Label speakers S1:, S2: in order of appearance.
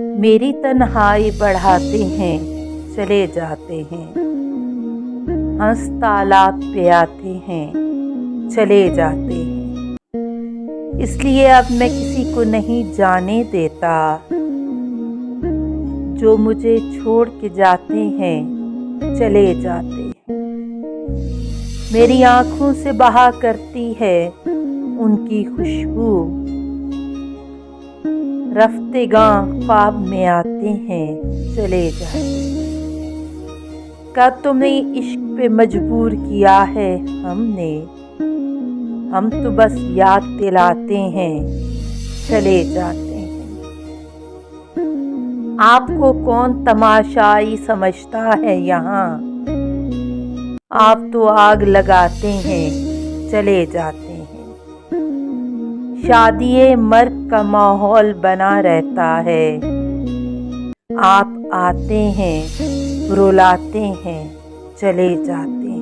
S1: मेरी तन्हाई बढ़ाते हैं, चले जाते हैं। हंस तालाब पे आते हैं, चले जाते हैं। इसलिए अब मैं किसी को नहीं जाने देता। जो मुझे छोड़ के जाते हैं, चले जाते हैं। मेरी आँखों से बहा करती है उनकी खुशबू। रफ्तेगां ख्वाब में आते हैं, चले जाते हैं। क्या तुम्हें इश्क पे मजबूर किया है हमने? हम तो बस याद दिलाते हैं, चले जाते हैं। आपको कौन तमाशाई समझता है यहाँ? आप तो आग लगाते हैं, चले जाते हैं। शादिये मर्ग का माहौल बना रहता है। आप आते हैं, रुलाते हैं, चले जाते हैं।